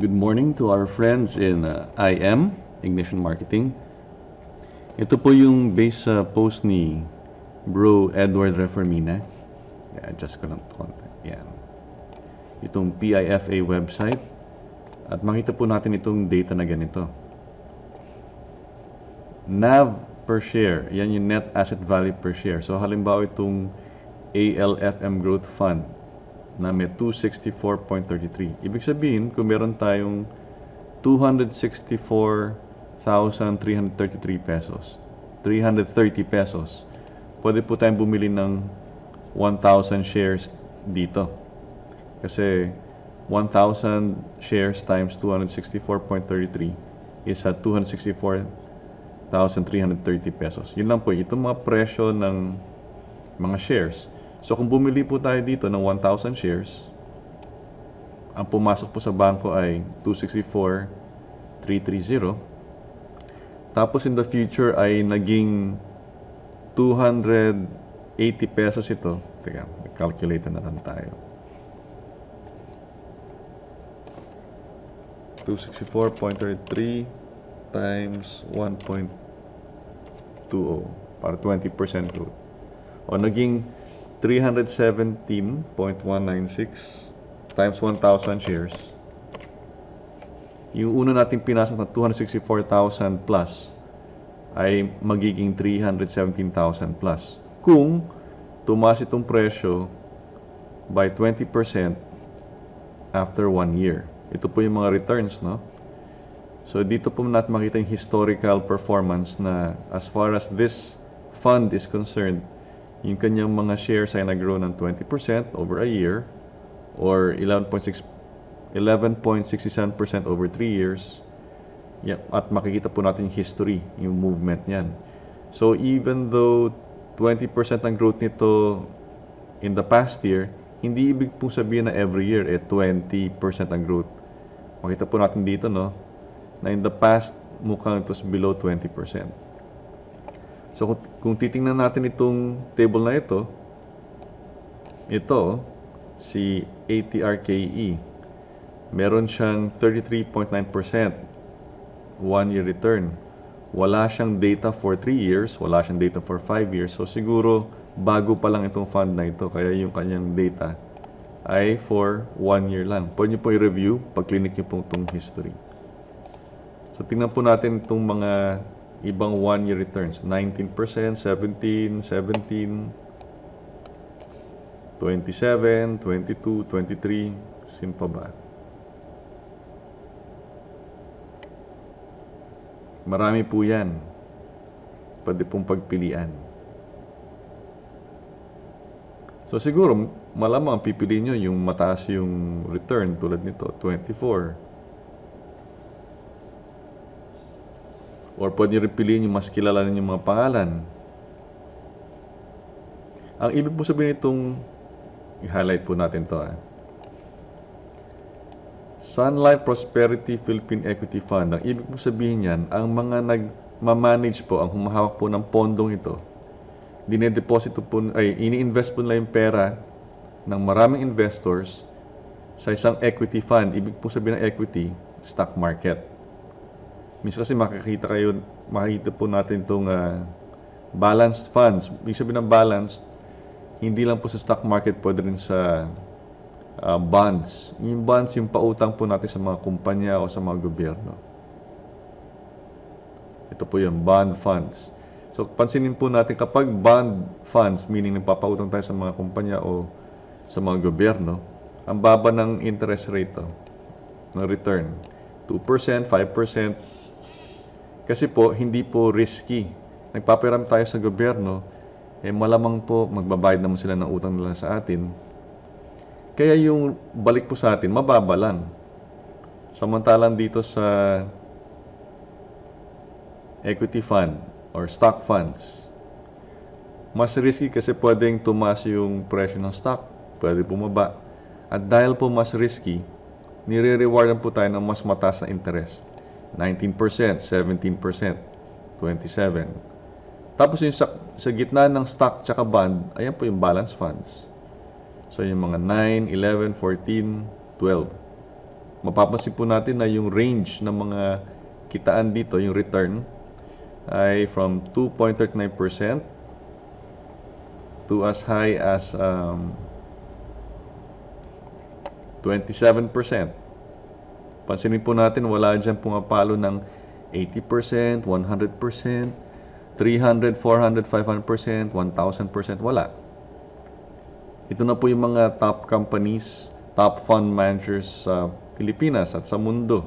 Good morning to our friends in IM, Ignition Marketing. Ito po yung base sa post ni Bro Edward Reformina. Adjust ko lang ito konti. Yan. Itong PIFA website. At makita po natin itong data na ganito. NAV per share. Yan yung net asset value per share. So halimbawa itong ALFM Growth Fund na may 264.33. Ibig sabihin, kung meron tayong 264,333 pesos, 330 pesos, pwede po tayong bumili ng 1,000 shares dito. Kasi 1,000 shares times 264.33 is at 264,330 pesos. Yun lang po, itong mga presyo ng mga shares. So kung bumili po tayo dito ng 1,000 shares, ang pumasok po sa bangko ay 264,330. Tapos in the future ay naging 280 pesos ito. Teka, calculator na lang tayo. 264.33 times 1.20 para 20% growth. O naging 317.196 times 1,000 shares. Yung una nating pinasok na 264,000 plus ay magiging 317,000 plus. Kung tumaas itong presyo by 20% after 1 year. Ito po yung mga returns, no? So dito po natin makita yung historical performance na as far as this fund is concerned, yung kanyang mga shares ay nag-grow ng 20% over a year or 11.67% over 3 years. Yeah, at makikita po natin yung history, yung movement niyan. So even though 20% ang growth nito in the past year, hindi ibig po sabihin na every year 20% ang growth. Makita po natin dito, no, na in the past mukhang ito below 20%. So kung titingnan natin itong table na ito si ATRKE, meron siyang 33.9% 1-year return. Wala siyang data for 3 years, wala siyang data for 5 years. So siguro bago pa lang itong fund na ito, kaya yung kanyang data ay for 1 year lang. Pwede nyo po i-review pag clinic nyo po itong history. So tingnan po natin itong mga ibang 1-year returns. 19%, 17, 17, 27, 22, 23. Sino pa ba? Marami po yan. Pwede pong pagpilian. So siguro, malamang pipiliin nyo yung mataas yung return tulad nito, 24. Or pwede nyo rin piliin yung mas kilala yung mga pangalan. Ang ibig po sabihin itong, i-highlight po natin to. Sun Life Prosperity Philippine Equity Fund. Ang ibig po sabihin yan, ang mga nagmamanage po, ang humahawak po ng pondong ito, dinedeposito po, ini-invest po nila yung pera ng maraming investors sa isang equity fund. Ibig po sabihin ng equity, stock market. Minsan kasi makikita po natin itong balanced funds. Ibig sabihin ng balanced, hindi lang po sa stock market, pwede rin sa bonds. Yung bonds, yung pautang po natin sa mga kumpanya o sa mga gobyerno. Ito po yung bond funds. So, pansinin po natin kapag bond funds, meaning nagpapautang tayo sa mga kumpanya o sa mga gobyerno, ang baba ng interest rate ng return. 2%, 5%. Kasi po, hindi po risky. Nagpapahiram tayo sa gobyerno, malamang po magbabayad naman sila ng utang nila sa atin. Kaya yung balik po sa atin, mababa lang. Samantalang dito sa equity fund or stock funds, mas risky kasi pwedeng tumaas yung presyo ng stock, pwede bumaba. At dahil po mas risky, nire-rewardan po tayo ng mas mataas na interest. 19%, 17%, 27%. Tapos yung sa gitna ng stock tsaka bond, ayan po yung balance funds. So yung mga 9, 11, 14, 12. mapapansin po natin na yung range ng mga kitaan dito, yung return, ay from 2.39% to as high as 27%. Pansinin po natin, wala dyan pumapalo ng 80%, 100%, 300, 400, 500%, 1,000%, wala. Ito na po yung mga top companies, top fund managers sa Pilipinas at sa mundo.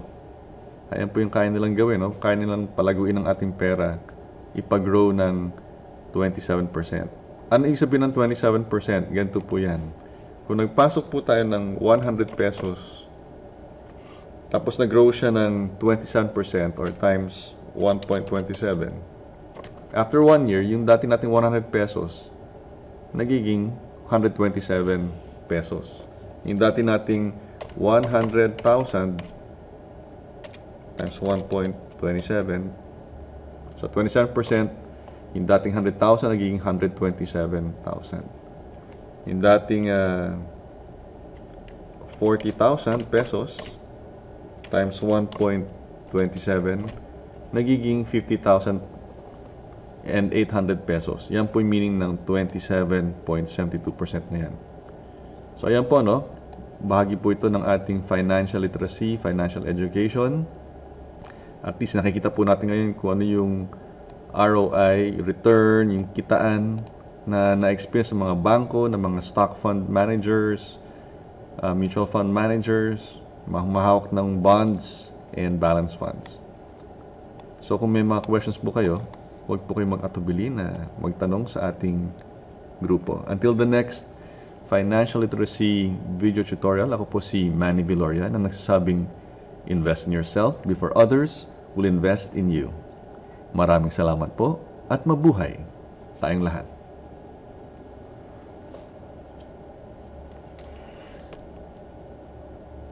Ayan po yung kaya nilang gawin, no? Kaya nilang palaguin ang ating pera, ipag-grow ng 27%. Ano ibig sabihin ng 27%? Ganito po yan. Kung nagpasok po tayo ng 100 pesos, tapos nag-grow siya ng 27% or times 1.27. After 1 year, yung dati nating 100 pesos, nagiging 127 pesos. Yung dati nating 100,000 times 1.27. So, 27%, yung dating 100,000, nagiging 127,000. Yung dating 40,000 pesos times 1.27, nagiging 50,800 pesos. Yan po yung meaning ng 27.72% na yan. So, ayan po, no? Bahagi po ito ng ating financial literacy, financial education. At least nakikita po natin ngayon kung ano yung ROI, return, yung kitaan na na-experience ng mga bangko, ng mga stock fund managers, mutual fund managers, mahawak ng bonds and balance funds. So kung may mga questions po kayo, huwag po kayong mag-atubili na magtanong sa ating grupo. Until the next financial literacy video tutorial, ako po si Manny Viloria na nagsasabing invest in yourself before others will invest in you. Maraming salamat po at mabuhay tayong lahat.